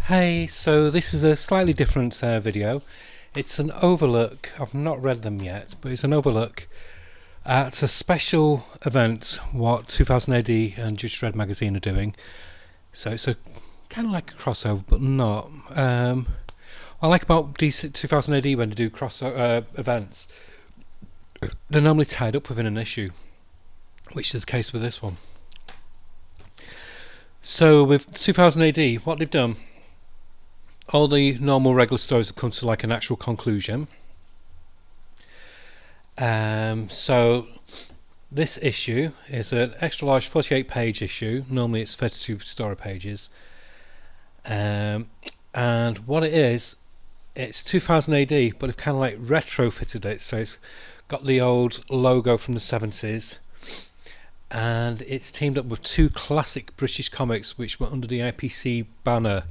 Hey, so this is a slightly different video. It's an overlook. I've not read them yet, but it's an overlook at a special event what 2000 AD and Judge Dredd magazine are doing. So it's a kind of like a crossover, but not. What I like about DC 2000 AD when they do crossover events, they're normally tied up within an issue, which is the case with this one. So with 2000 AD, what they've done, all the normal regular stories have come to like an actual conclusion. So this issue is an extra large 48 page issue. Normally it's 32 story pages. And what it is, it's 2000 AD, but they've kind of like retrofitted it. So it's got the old logo from the 70s. And it's teamed up with two classic British comics which were under the IPC banner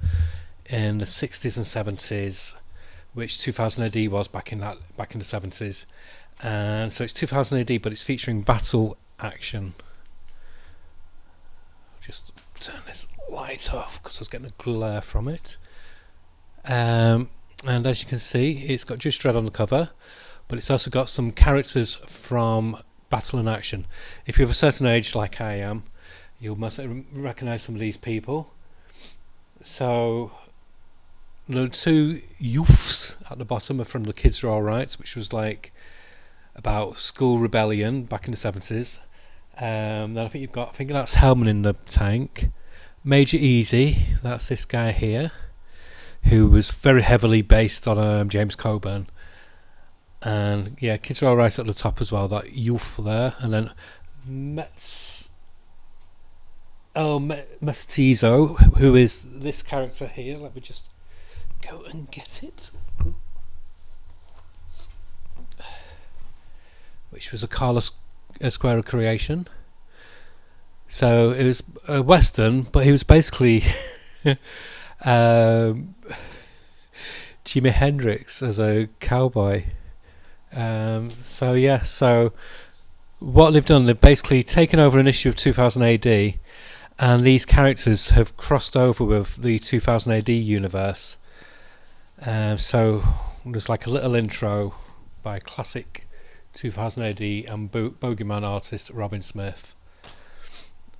in the 60s and 70s, which 2000 AD was back in the 70s. And so it's 2000 AD, but it's featuring battle action. I'll just turn this light off because I was getting a glare from it. And as you can see, it's got Judge Dredd on the cover, but it's also got some characters from Battle and Action. If you're of a certain age like I am, you must recognise some of these people. So the two youths at the bottom are from The Kids Are Alright, which was like about school rebellion back in the 70s. Then I think that's Hellman in the tank. Major Easy, that's this guy here, who was very heavily based on James Coburn. And yeah, Kids Are Alright at the top as well, that youth there. And then Mestizo, who is this character here. Let me just go and get it. Which was a Carlos Esquerra creation. So it was a Western, but he was basically Jimi Hendrix as a cowboy. So what they've done, they've basically taken over an issue of 2000 AD, and these characters have crossed over with the 2000 AD universe. So there's like a little intro by classic 2000 AD and Bogeyman artist Robin Smith,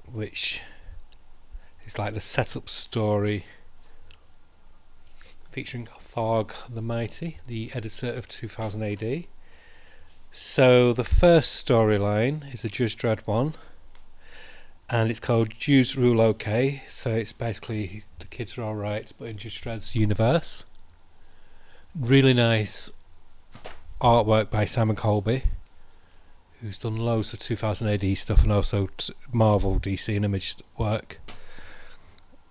which is like the setup story featuring Fog the Mighty, the editor of 2000 AD. So the first storyline is a Judge Dredd one, and it's called Jews Rule OK. So it's basically The Kids Are Alright, but in Judge Dredd's universe. Really nice artwork by Simon Colby, who's done loads of 2000 AD stuff and also Marvel, DC and Image work.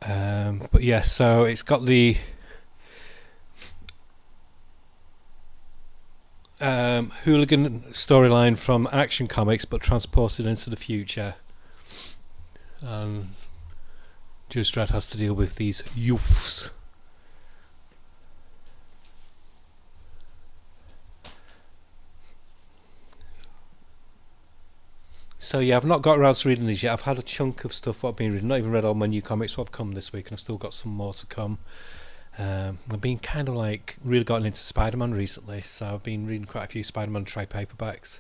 But yeah, so it's got the hooligan storyline from Action Comics, but transported into the future. Judge Dredd has to deal with these youths. So yeah, I've not got around to reading these yet. I've had a chunk of stuff what I've been reading. Not even read all my new comics what have come this week, and I've still got some more to come. I've been kind of like really gotten into SpiderMan recently, so I've been reading quite a few SpiderMan trade paperbacks.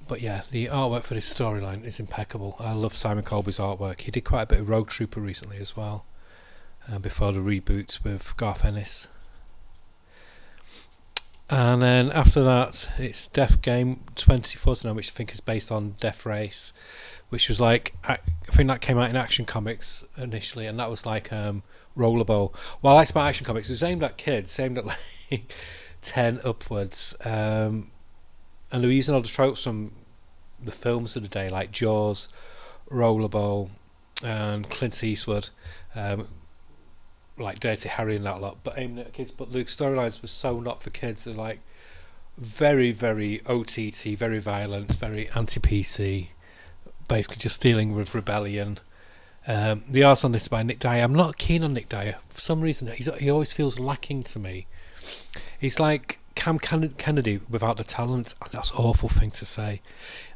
But yeah, the artwork for this storyline is impeccable. I love Simon Colby's artwork. He did quite a bit of Rogue Trooper recently as well, before the reboot with Garth Ennis. And then after that, it's Death Game 2049, which I think is based on Death Race, which was like, I think that came out in Action Comics initially, and that was like Rollerball. What I liked about Action Comics, it was aimed at kids, aimed at like 10 upwards, and they were using all the tropes from the films of the day, like Jaws, Rollerball, and Clint Eastwood, like Dirty Harry and that lot, but aiming at kids. But the storylines were so not for kids. They're like very, very OTT, very violent, very anti-PC, basically just dealing with rebellion. The art's on this is by Nick Dyer. I'm not keen on Nick Dyer for some reason. He always feels lacking to me. He's like Kennedy without the talent, and that's an awful thing to say.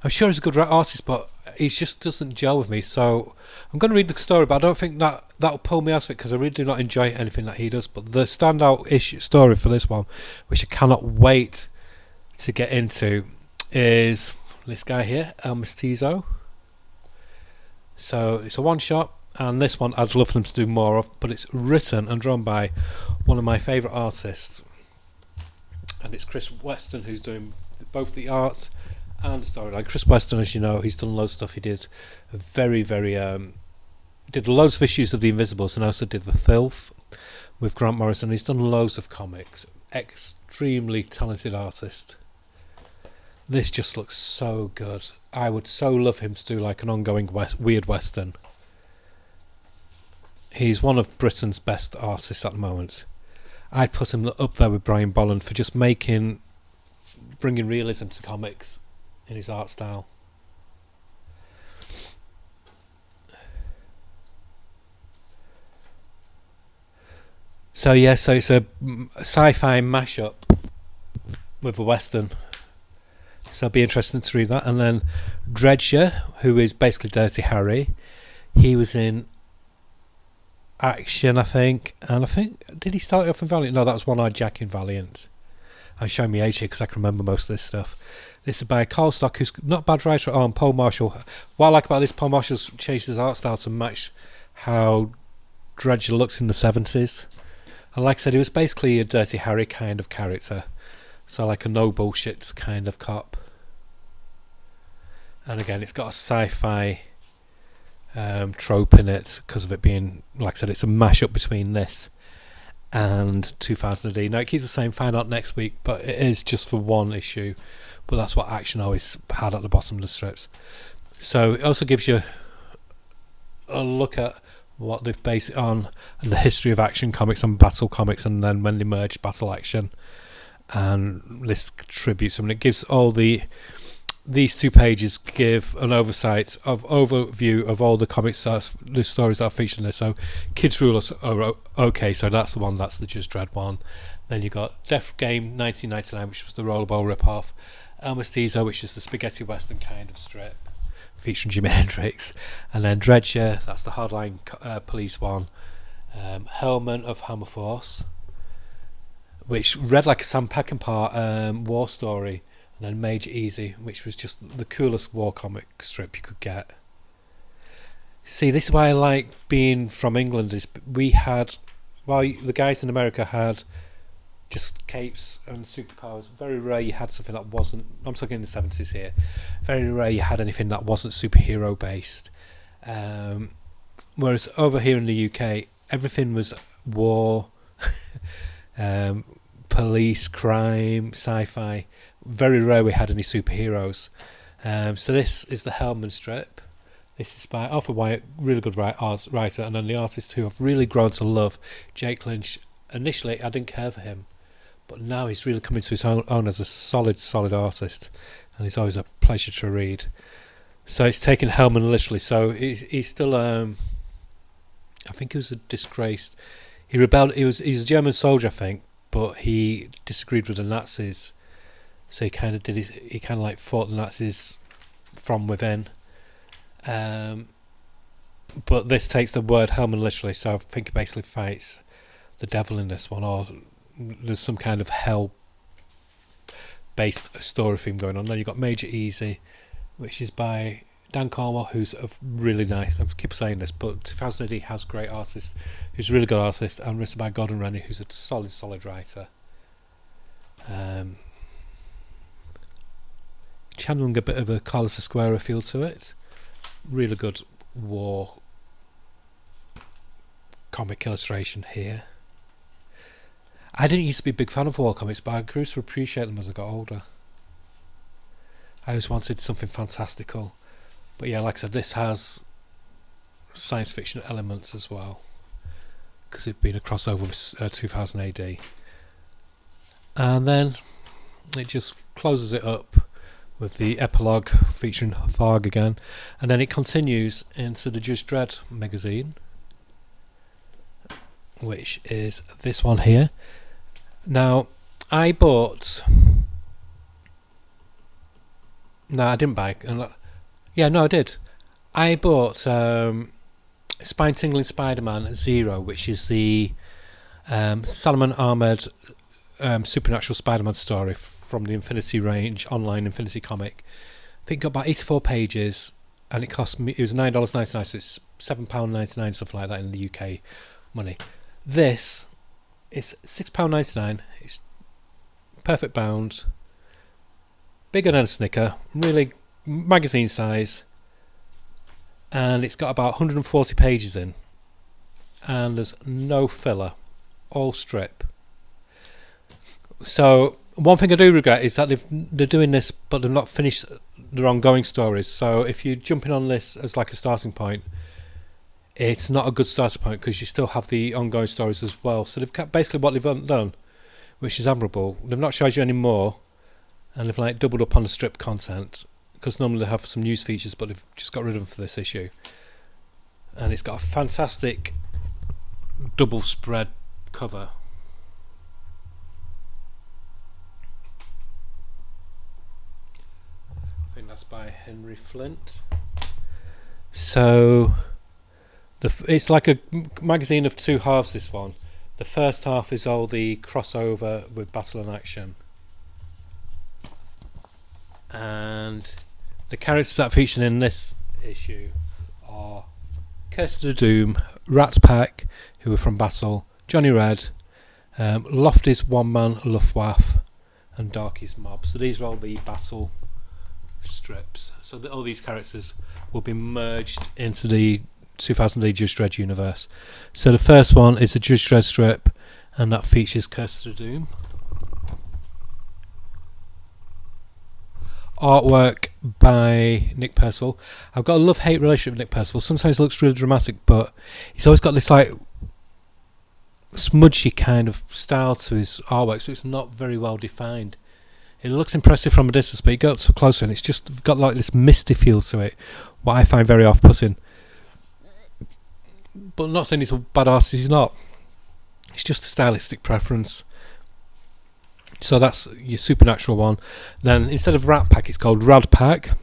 I'm sure he's a good artist, but he just doesn't gel with me. So I'm going to read the story, but I don't think that'll pull me out of it, because I really do not enjoy anything that he does. But the standout story for this one, which I cannot wait to get into, is this guy here, Hellman. So it's a one-shot, and this one I'd love them to do more of, but it's written and drawn by one of my favourite artists, and it's Chris Weston, who's doing both the art and the storyline. Chris Weston, as you know, he's done loads of stuff. He did a did loads of issues of The Invisibles, and also did The Filth with Grant Morrison. He's done loads of comics. Extremely talented artist. This just looks so good. I would so love him to do like an ongoing weird western. He's one of Britain's best artists at the moment. I'd put him up there with Brian Bolland for just bringing realism to comics in his art style. So it's a sci-fi mashup with a western. So it'll be interesting to read that. And then Dredd, who is basically Dirty Harry, he was in Action, I think. And I think, did he start off in Valiant? No, that was One-Eyed Jack in Valiant. I'm showing me age here because I can remember most of this stuff. This is by Carl Stock, who's not a bad writer at all, and Paul Marshall. What I like about this, Paul Marshall's changed his art style to match how Dredger looks in the 70s. And like I said, he was basically a Dirty Harry kind of character. So like a no bullshit kind of cop. And again, it's got a sci-fi trope in it because of it being, like I said, it's a mashup between this and 2000 AD. Now it keeps the same, find out next week, but it is just for one issue. But that's what Action always had at the bottom of the strips. So it also gives you a look at what they've based it on, and the history of Action Comics and Battle Comics, and then when they merged Battle Action, and this tributes them. And it gives these 2 pages give an overview of all the comics, the stories that are featured in this. So Kids Rulers are okay, so that's the one, that's the Just Dredd one. Then you got Death Game 1999, which was the Rollerball rip-off. El Mestizo, which is the spaghetti western kind of strip featuring Jimi Hendrix. And then Dredger, that's the Hardline Police one. Hellman of Hammer Force, which read like a Sam Peckinpah war story. And then Major Easy, which was just the coolest war comic strip you could get. See, this is why I like being from England, is we had, while the guys in America had just capes and superpowers, very rare you had something that wasn't, I'm talking in the 70s here, very rare you had anything that wasn't superhero based. Whereas over here in the UK, everything was war, police, crime, sci-fi. Very rare we had any superheroes. So this is the Hellman strip. This is by Arthur Wyatt, really good writer, and then the artist who I've really grown to love, Jake Lynch. Initially I didn't care for him, but now he's really coming to his own as a solid artist, and he's always a pleasure to read. So it's taken Hellman literally. So he's still I think he was a disgraced, he rebelled, he's a German soldier I think, but he disagreed with the Nazis. So he kind of like fought the Nazis from within. But this takes the word Hellman literally, so I think it basically fights the devil in this one, or there's some kind of hell-based story theme going on. Then you've got Major Easy, which is by Dan Cornwell, who's a really nice, I keep saying this, but 2000 AD has great artists, who's a really good artist, and written by Gordon Rennie, who's a solid writer. Channeling a bit of a Carlos Esquera feel to it. Really good war comic illustration here. I didn't used to be a big fan of war comics, but I grew to appreciate them as I got older. I always wanted something fantastical. But yeah, like I said, this has science fiction elements as well, because it'd been a crossover with 2000 AD. And then it just closes it up with the epilogue featuring Tharg again, and then it continues into the Just Dredd magazine, which is this one here. Now, I bought. No, I didn't buy. Yeah, no, I did. I bought Spine Tingling Spider-Man Zero, which is the Salomon Ahmed Supernatural Spider-Man story from the Infinity range, online Infinity comic. I think it got about 84 pages, and it cost me. It was $9.99, so it's £7.99, something like that in the UK money. This is £6.99. It's perfect bound, bigger than a Snicker, really magazine size, and it's got about 140 pages in, and there's no filler, all strip. So one thing I do regret is that they're doing this, but they've not finished their ongoing stories. So if you're jumping on this as like a starting point, it's not a good starting point because you still have the ongoing stories as well. So they've got basically what they've done, which is admirable. They've not charged you any more, and they've like doubled up on the strip content, because normally they have some news features, but they've just got rid of them for this issue. And it's got a fantastic double spread cover. I think that's by Henry Flint. So it's like a magazine of two halves, this one. The first half is all the crossover with Battle and Action, and the characters that are featured in this issue are Curse of the Doom, Rat Pack, who are from Battle, Johnny Red, Lofty's One Man Luftwaffe, and Darky's Mob. So these are all the Battle strips. So all these characters will be merged into the 2000 Judge Dredd universe. So the first one is the Judge Dredd strip, and that features Curse of the Doom. Artwork by Nick Percival. I've got a love-hate relationship with Nick Percival. Sometimes it looks really dramatic, but he's always got this like smudgy kind of style to his artwork, so it's not very well defined. It looks impressive from a distance, but you go up so closer and it's just got like this misty feel to it, what I find very off-putting. But I'm not saying he's a bad artist, he's not. It's just a stylistic preference. So that's your Supernatural one. Then instead of Rat Pack, it's called Rad Pack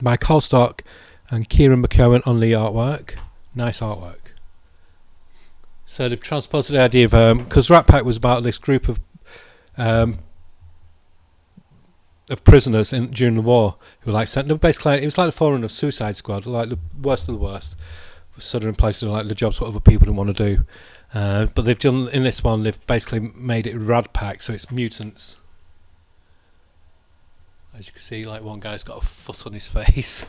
by Carl Stock and Kieran McKeown on the artwork. Nice artwork. So they've transposed the idea of because Rat Pack was about this group of prisoners during the war who were like sent. They were basically, it was like the forerunner of Suicide Squad, like the worst of the worst. Sort of in place of like the jobs what other people didn't want to do. But they've done in this one. They've basically made it Rad Pack, so it's mutants. As you can see, like one guy's got a foot on his face.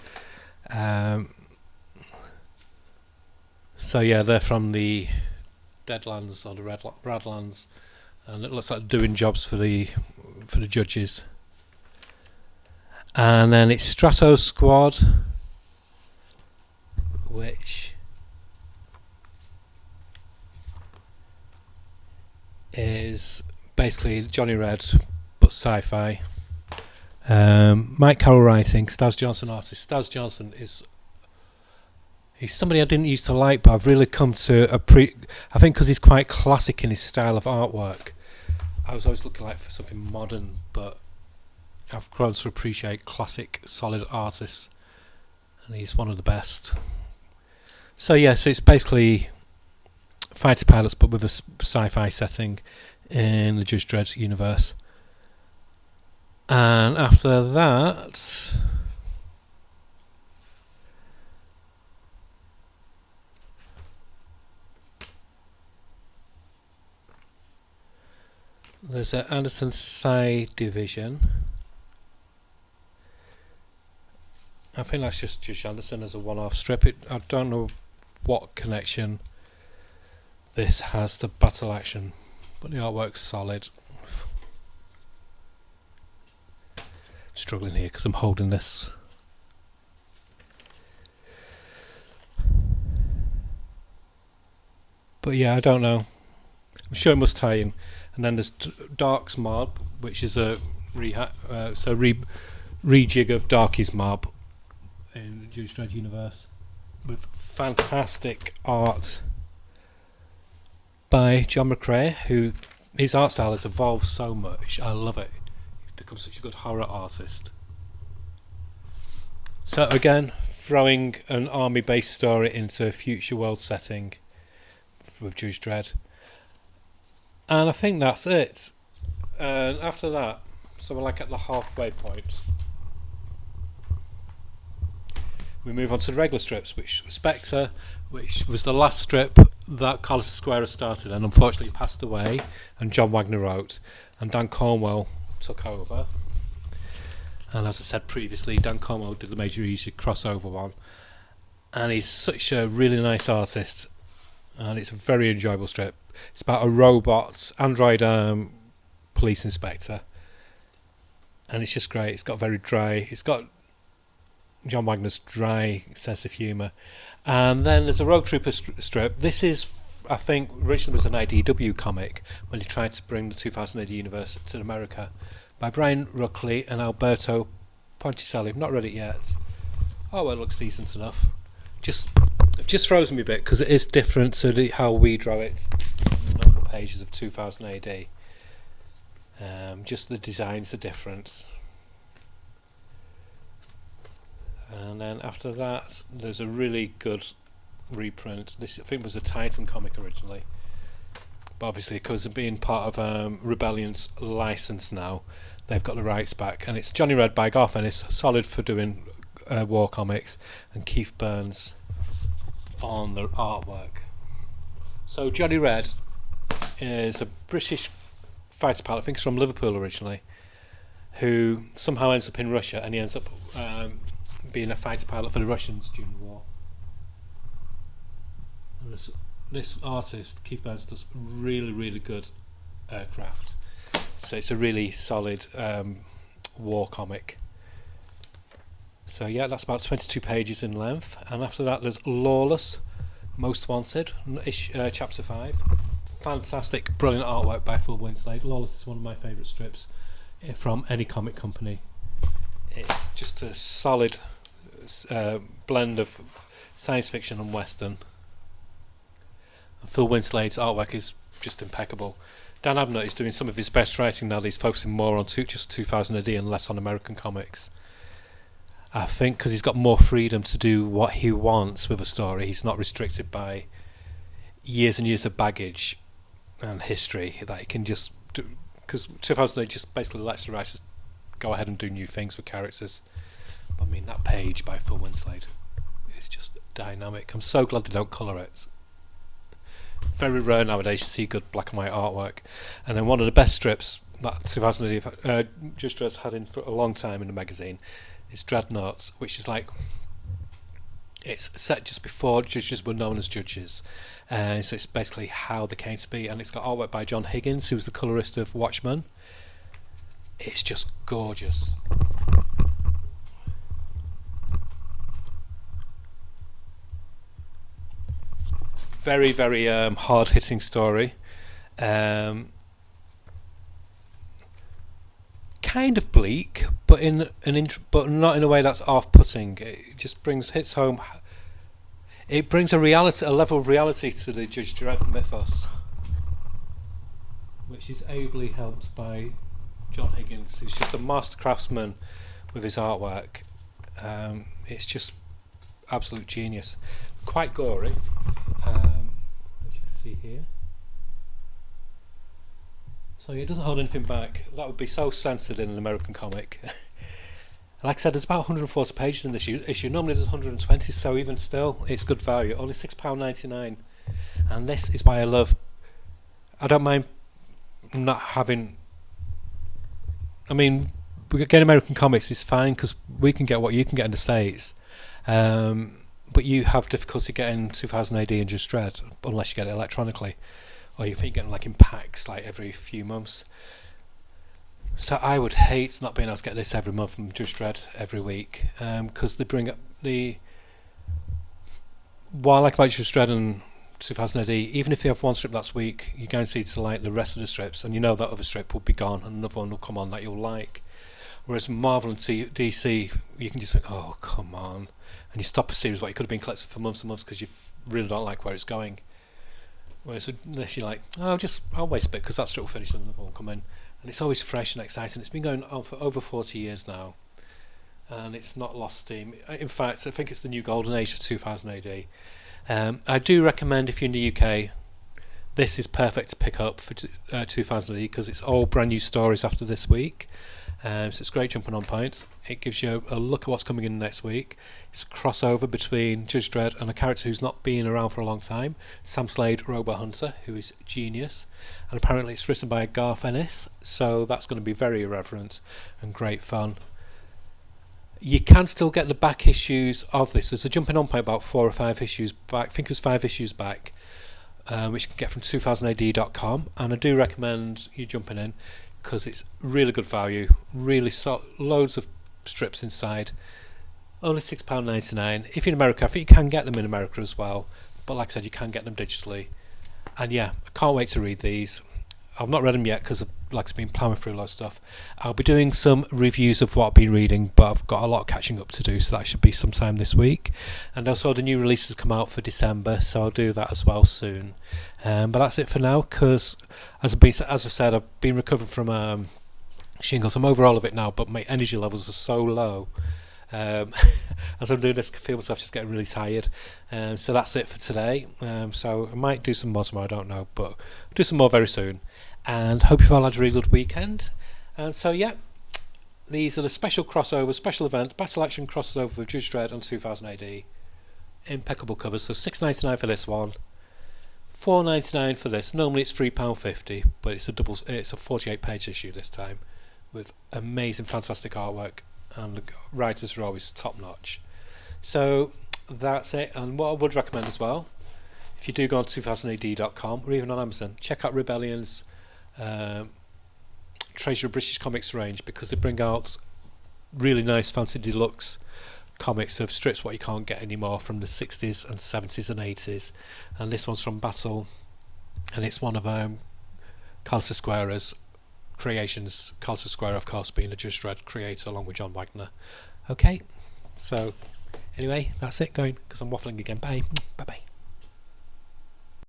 So yeah, they're from the Deadlands or the Radlands, and it looks like they're doing jobs for the judges. And then it's Strato Squad, which is basically Johnny Red but sci-fi. Mike Carroll writing, Staz Johnson artist. Staz Johnson he's somebody I didn't used to like, but I've really come to I think because he's quite classic in his style of artwork. I was always looking like for something modern, but I've grown to appreciate classic solid artists, and he's one of the best. So yeah, so it's basically fighter pilots but with a sci-fi setting in the Judge Dredd universe. And after that, there's an Anderson Psi division. I think that's just Judge Anderson as a one-off strip. I don't know what connection this has to Battle Action, but the artwork's solid. Struggling here because I'm holding this. But yeah, I don't know. I'm sure it must tie in. And then there's Dark's Mob, which is a rejig of Darky's Mob in the Judge Dredd universe, with fantastic art by John McCrae, who his art style has evolved so much. I love it. He's become such a good horror artist. So again, throwing an army-based story into a future world setting with Judge Dredd. And I think that's it. And after that, so we're like at the halfway point, we move on to the regular strips, which was Spectre, which was the last strip that Carlos Esquire started and unfortunately passed away, and John Wagner wrote, and Dan Cornwell took over. And as I said previously, Dan Cornwell did the Major Easy crossover one, and he's such a really nice artist, and it's a very enjoyable strip. It's about a robot android police inspector, and it's just great. It's got very dry. It's got John Wagner's dry sense of humour. And then there's a Rogue Trooper strip. This is, I think, originally was an IDW comic when he tried to bring the 2000 AD universe to America, by Brian Ruckley and Alberto Ponticelli. I've not read it yet. Oh, well, it looks decent enough. It just throws me a bit because it is different to how we draw it in the normal pages of 2000 AD. Just the designs are different. And then after that, there's a really good reprint. This, I think, was a Titan comic originally, but obviously because of being part of Rebellion's license now, they've got the rights back. And it's Johnny Red by Garth Ennis, solid for doing war comics, and Keith Burns on the artwork. So Johnny Red is a British fighter pilot, I think he's from Liverpool originally, who somehow ends up in Russia, and he ends up being a fighter pilot for the Russians during the war. And this artist, Keith Burns, does really, really good aircraft. So it's a really solid war comic. So yeah, that's about 22 pages in length. And after that, there's Lawless, Most Wanted, chapter 5. Fantastic, brilliant artwork by Phil Winslade. Lawless is one of my favourite strips from any comic company. It's just a solid blend of science fiction and western. And Phil Winslade's artwork is just impeccable. Dan Abnett is doing some of his best writing now. He's focusing more on just 2000 AD and less on American comics. I think because he's got more freedom to do what he wants with a story. He's not restricted by years and years of baggage and history that he can just do. Because 2000 AD just basically lets the writers go ahead and do new things with characters. But I mean, that page by Phil Winslade is just dynamic. I'm so glad they don't colour it. Very rare nowadays to see good black and white artwork. And then one of the best strips that 2000 AD Just Dredd's had in for a long time in the magazine is Dreadnoughts, which is like, it's set just before judges were known as judges. So it's basically how they came to be, and it's got artwork by John Higgins, who's the colourist of Watchmen. It's just gorgeous. Very, very hard-hitting story. Kind of bleak, but but not in a way that's off-putting. It just hits home. It brings a level of reality to the Judge Dredd mythos, which is ably helped by John Higgins, who's just a master craftsman with his artwork. It's just absolute genius. Quite gory, as you can see here. So it doesn't hold anything back. That would be so censored in an American comic. Like I said, there's about 140 pages in this issue. Normally there's 120, so even still, it's good value. Only £6.99. And this is why I don't mind not having... I mean, getting American comics is fine, because we can get what you can get in the States. But you have difficulty getting 2000 AD and Just Dredd, unless you get it electronically. Or you think you get them like in packs, like every few months. So I would hate not being able to get this every month from Just Dredd every week, because they bring up what I like about Just Dredd and 2000 AD, even if they have one strip that's weak, you're guaranteed to like the rest of the strips, and you know that other strip will be gone and another one will come on that you'll like. Whereas Marvel and DC, you can just think, oh, come on. And you stop a series what you could have been collecting for months and months because you really don't like where it's going. Whereas unless you're like, oh, I'll waste a bit because that strip will finish and another one will come in. And it's always fresh and exciting. It's been going on for over 40 years now, and it's not lost steam. In fact, I think it's the new golden age for 2000 AD. I do recommend, if you're in the UK, this is perfect to pick up for 2000 AD because it's all brand new stories after this week. So it's great jumping on point. It gives you a look at what's coming in next week. It's a crossover between Judge Dredd and a character who's not been around for a long time, Sam Slade, Robot Hunter, who is genius. And apparently it's written by Garth Ennis, so that's going to be very irreverent and great fun. You can still get the back issues of this. There's a jumping on point about 4 or 5 issues back. I think it was 5 issues back, which you can get from 2000ad.com. And I do recommend you jumping in, because it's really good value, really loads of strips inside, only £6.99. If you're in America, I think you can get them in America as well, but like I said, you can get them digitally. And yeah, I can't wait to read these. I've not read them yet because I've been plowing through a lot of stuff. I'll be doing some reviews of what I've been reading, but I've got a lot of catching up to do, so that should be sometime this week. And also the new releases come out for December, so I'll do that as well soon. But that's it for now, because as I said, I've been recovering from shingles. I'm over all of it now, but my energy levels are so low. As I'm doing this, I feel myself just getting really tired. So that's it for today. So I might do some more tomorrow, I don't know, but I'll do some more very soon. And hope you've all had a really good weekend. And so yeah, these are the special crossover, special event, Battle Action crossover with Judge Dredd on 2000 AD. Impeccable covers. So £6.99 for this one, £4.99 for this. Normally it's £3.50, but it's a 48-page issue this time, with amazing, fantastic artwork, and the writers are always top notch. So that's it. And what I would recommend as well, if you do go on 2000ad.com or even on Amazon, check out Rebellion's Treasure of British Comics range, because they bring out really nice fancy deluxe comics of strips what you can't get anymore from the 60s and 70s and 80s. And this one's from Battle, and it's one of Carl Sesquera's creations. Carl Sesquera, of course, being a Judge Dredd creator along with John Wagner. Okay, so anyway, that's it going, because I'm waffling again. Bye bye.